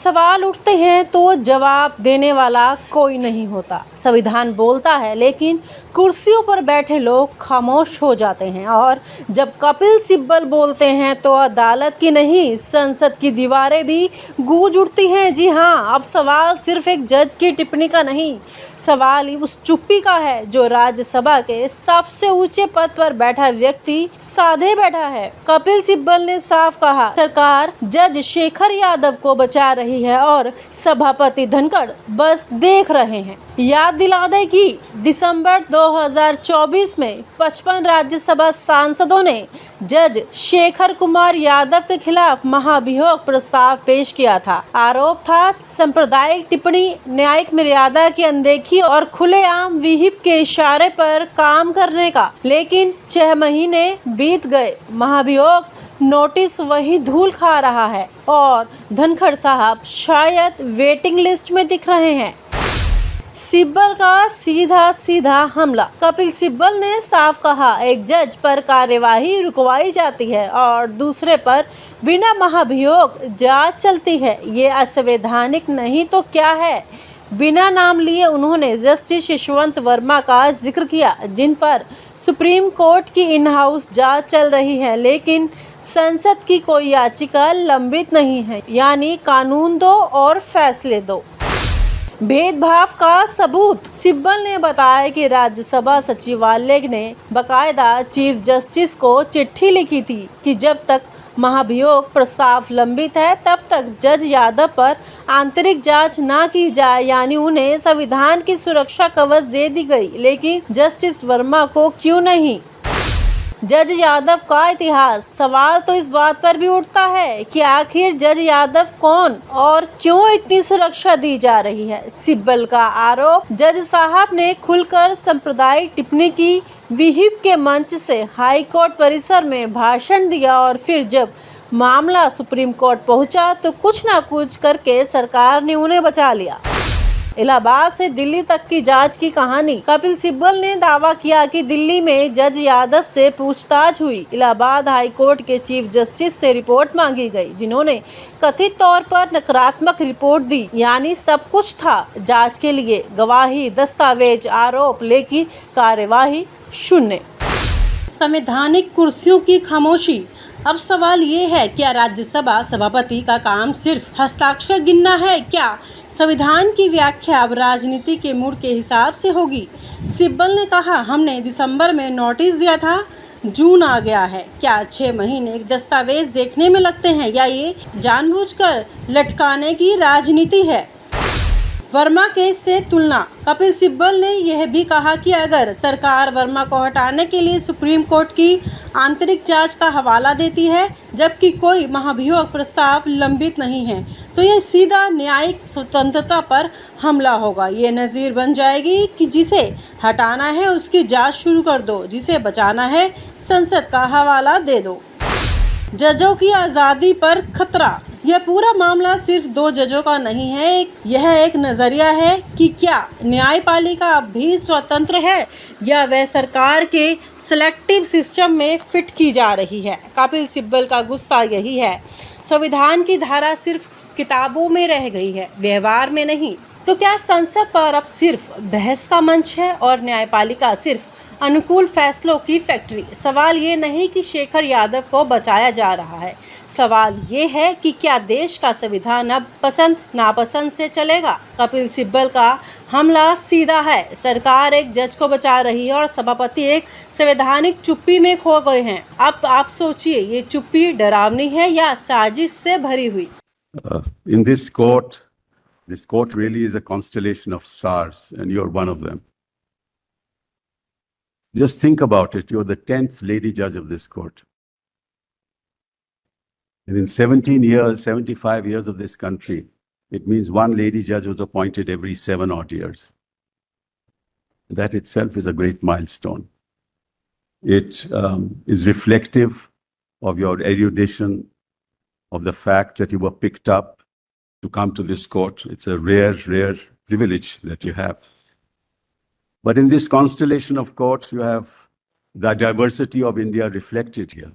सवाल उठते हैं तो जवाब देने वाला कोई नहीं होता। संविधान बोलता है लेकिन कुर्सियों पर बैठे लोग खामोश हो जाते हैं और जब कपिल सिब्बल बोलते हैं तो अदालत की नहीं संसद की दीवारें भी गूंज उठती हैं। जी हाँ, अब सवाल सिर्फ एक जज की टिप्पणी का नहीं, सवाल उस चुप्पी का है जो राज्यसभा के सबसे ऊंचे पद पर बैठा व्यक्ति साधे बैठा है। कपिल सिब्बल ने साफ कहा, सरकार जज शेखर यादव को बचा रही है और सभापति धनखड़ बस देख रहे हैं। याद दिला दें कि दिसंबर 2024 में 55 राज्यसभा सांसदों ने जज शेखर कुमार यादव के खिलाफ महाभियोग प्रस्ताव पेश किया था। आरोप था सांप्रदायिक टिप्पणी, न्यायिक मर्यादा की अनदेखी और खुलेआम विहिप के इशारे पर काम करने का। लेकिन 6 महीने बीत गए, महाभियोग नोटिस वही धूल खा रहा है और धनखड़ साहब शायद वेटिंग लिस्ट में दिख रहे हैं। सिब्बल का सीधा हमला। कपिल सिब्बल ने साफ कहा, एक जज पर कार्यवाही रुकवाई जाती है और दूसरे पर बिना महाभियोग जांच चलती है। ये असंवैधानिक नहीं तो क्या है। बिना नाम लिए उन्होंने जस्टिस यशवंत वर्मा का जिक्र किया, जिन पर सुप्रीम कोर्ट की इन हाउस जांच चल रही है, लेकिन संसद की कोई याचिका लंबित नहीं है। यानी कानून दो और फैसले दो। भेदभाव का सबूत। सिब्बल ने बताया कि राज्यसभा सचिवालय ने बाकायदा चीफ जस्टिस को चिट्ठी लिखी थी कि जब तक महाभियोग प्रस्ताव लंबित है तब तक जज यादव पर आंतरिक जांच ना की जाए, यानी उन्हें संविधान की सुरक्षा कवच दे दी गई, लेकिन जस्टिस वर्मा को क्यों नहीं। जज यादव का इतिहास। सवाल तो इस बात पर भी उठता है कि आखिर जज यादव कौन और क्यों इतनी सुरक्षा दी जा रही है। सिब्बल का आरोप, जज साहब ने खुलकर सांप्रदायिक टिप्पणी की, विहिप के मंच से हाई कोर्ट परिसर में भाषण दिया और फिर जब मामला सुप्रीम कोर्ट पहुंचा तो कुछ ना कुछ करके सरकार ने उन्हें बचा लिया। इलाहाबाद से दिल्ली तक की जांच की कहानी। कपिल सिब्बल ने दावा किया कि दिल्ली में जज यादव से पूछताछ हुई। इलाहाबाद हाई कोर्ट के चीफ जस्टिस से रिपोर्ट मांगी गई, जिन्होंने कथित तौर पर नकारात्मक रिपोर्ट दी, यानी सब कुछ था जांच के लिए, गवाही, दस्तावेज, आरोप, लेकिन कार्यवाही शून्य। संवैधानिक कुर्सियों की खामोशी। अब सवाल ये है, क्या राज्यसभा सभापति का काम सिर्फ हस्ताक्षर गिनना है? क्या संविधान की व्याख्या अब राजनीति के मूड के हिसाब से होगी? सिब्बल ने कहा, हमने दिसंबर में नोटिस दिया था, जून आ गया है, क्या 6 महीने एक दस्तावेज देखने में लगते हैं या ये जानबूझकर लटकाने की राजनीति है? वर्मा केस से तुलना। कपिल सिब्बल ने यह भी कहा कि अगर सरकार वर्मा को हटाने के लिए सुप्रीम कोर्ट की आंतरिक जांच का हवाला देती है जबकि कोई महाभियोग प्रस्ताव लंबित नहीं है, तो यह सीधा न्यायिक स्वतंत्रता पर हमला होगा। ये नज़ीर बन जाएगी कि जिसे हटाना है उसकी जांच शुरू कर दो, जिसे बचाना है संसद का हवाला दे दो। जजों की आज़ादी पर खतरा। यह पूरा मामला सिर्फ 2 जजों का नहीं है, यह एक नज़रिया है कि क्या न्यायपालिका अब भी स्वतंत्र है या वह सरकार के सिलेक्टिव सिस्टम में फिट की जा रही है। कपिल सिब्बल का गुस्सा यही है। संविधान की धारा सिर्फ किताबों में रह गई है, व्यवहार में नहीं। तो क्या संसद पर अब सिर्फ बहस का मंच है और न्यायपालिका सिर्फ अनुकूल फैसलों की फैक्ट्री? सवाल ये नहीं कि शेखर यादव को बचाया जा रहा है, सवाल ये है कि क्या देश का संविधान अब पसंद नापसंद से चलेगा। कपिल सिब्बल का हमला सीधा है, सरकार एक जज को बचा रही है और सभापति एक संवैधानिक चुप्पी में खो गए हैं। अब आप सोचिए, ये चुप्पी डरावनी है या साजिश से भरी हुई? In this court really is a constellation of stars and you're one of them. Just think about it. You're the 10th lady judge of this court. And in 75 years of this country, it means one lady judge was appointed every 7 odd years. That itself is a great milestone. It is reflective of your erudition, of the fact that you were picked up to come to this court. It's a rare privilege that you have. But in this constellation of courts, you have the diversity of India reflected here.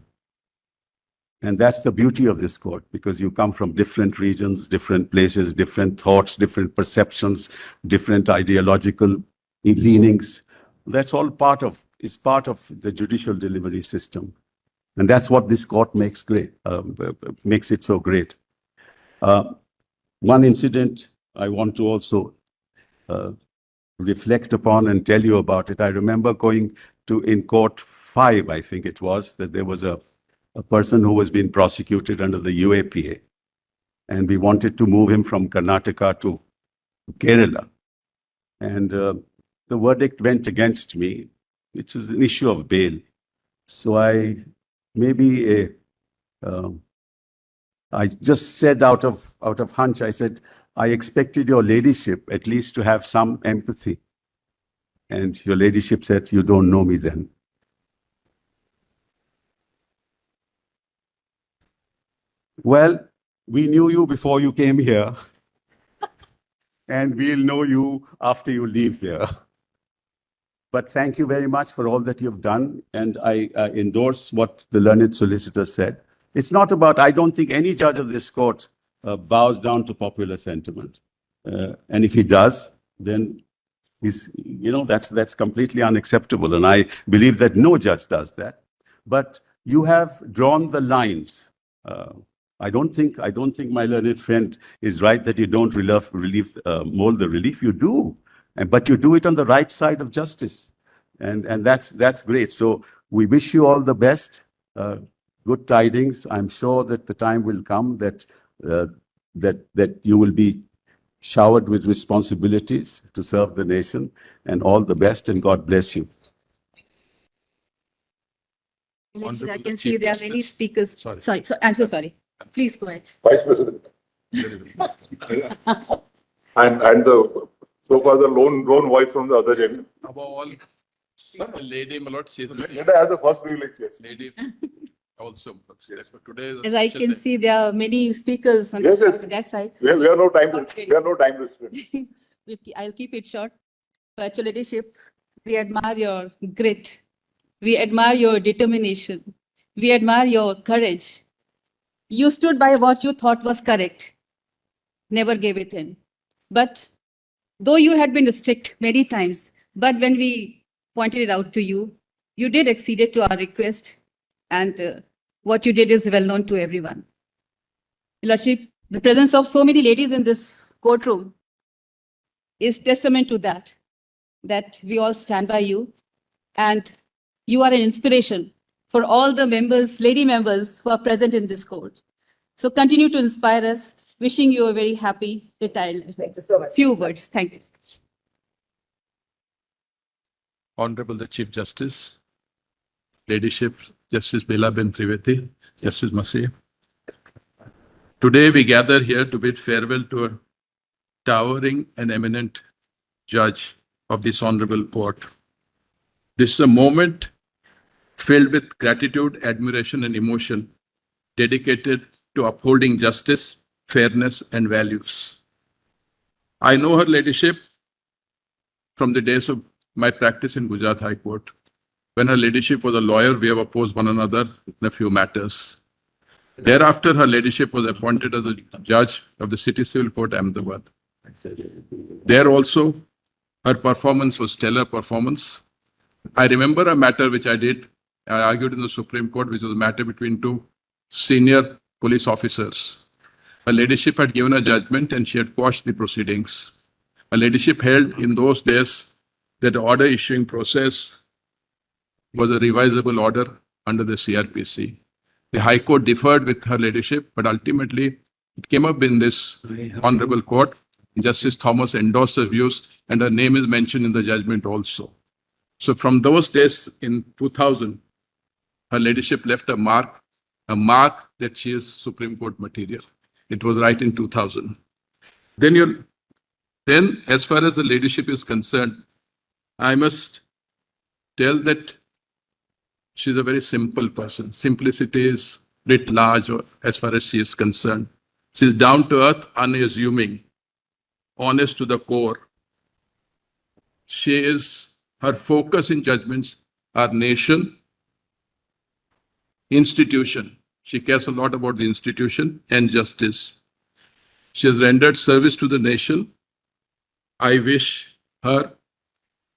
And that's the beauty of this court, because you come from different regions, different places, different thoughts, different perceptions, different ideological leanings. That's all is part of the judicial delivery system. And that's what this court makes makes it so great. One incident I want to also reflect upon and tell you about it. I remember going to in court 5, I think it was, that there was a person who was being prosecuted under the UAPA, and we wanted to move him from Karnataka to Kerala. And the verdict went against me, which is an issue of bail. So I just said out of hunch, I said, I expected your ladyship at least to have some empathy. And your ladyship said, you don't know me then. Well, we knew you before you came here, and we'll know you after you leave here. But thank you very much for all that you've done, and I endorse what the learned solicitor said. It's not about, I don't think any judge of this court bows down to popular sentiment. And if he does, then that's completely unacceptable. And I believe that no judge does that. But you have drawn the lines. I don't think my learned friend is right that you don't mold the relief. You do, but you do it on the right side of justice, and that's great. So we wish you all the best. Good tidings. I'm sure that the time will come that you will be showered with responsibilities to serve the nation, and all the best, and God bless you. I can see there are many speakers. Sorry. I'm so sorry. Please go ahead. Vice President. and so far the lone voice from the other gender. Above all, lady, my lord, she is Gender has the first privilege, yes. lady also. Yes. Today is a As I special can day. see, there are many speakers on Yes, yes. that side. We have no time. We have no time restraints. I'll keep it short. But your leadership, we admire your grit. We admire your determination. We admire your courage. You stood by what you thought was correct, never gave it in. But though you had been strict many times, but when we pointed it out to you, you did accede to our request, and what you did is well known to everyone. Your Lordship, the presence of so many ladies in this courtroom is testament to that we all stand by you, and you are an inspiration for all the members, lady members who are present in this court. So continue to inspire us. Wishing you a very happy retirement. Thank you so much. Few words. Thank you. Honorable the Chief Justice, Ladyship, Justice Bela Ben Trivedi, Justice Masih. Today we gather here to bid farewell to a towering and eminent judge of this honorable court. This is a moment filled with gratitude, admiration, and emotion, dedicated to upholding justice, fairness, and values. I know her ladyship from the days of my practice in Gujarat High Court. When her ladyship was a lawyer, we have opposed one another in a few matters. Thereafter, her ladyship was appointed as a judge of the City Civil Court, Ahmedabad. There also, her performance was stellar performance. I remember a matter which I argued in the Supreme Court, which was a matter between two senior police officers. Her ladyship had given a judgment and she had quashed the proceedings. Her ladyship held in those days that the order issuing process was a revisable order under the CRPC. The High Court differed with her ladyship, but ultimately it came up in this honorable court. Justice Thomas endorsed her views, and her name is mentioned in the judgment also. So from those days in 2000, her ladyship left a mark that she is Supreme Court material. It was right in 2000. Then as far as the ladyship is concerned, I must tell that she's a very simple person. Simplicity is writ large as far as she is concerned. She's down to earth, unassuming, honest to the core. Her focus in judgments are nation, institution. She cares a lot about the institution and justice. She has rendered service to the nation. I wish her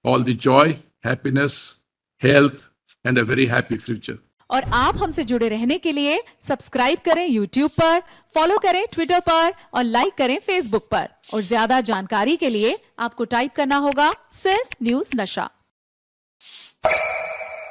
all the joy, happiness, health, and a very happy future. और आप हमसे जुड़े रहने के लिए subscribe करें YouTube पर, follow करें Twitter पर और लाइक करें Facebook पर। और ज्यादा जानकारी के लिए आपको टाइप करना होगा सिर्फ न्यूज नशा।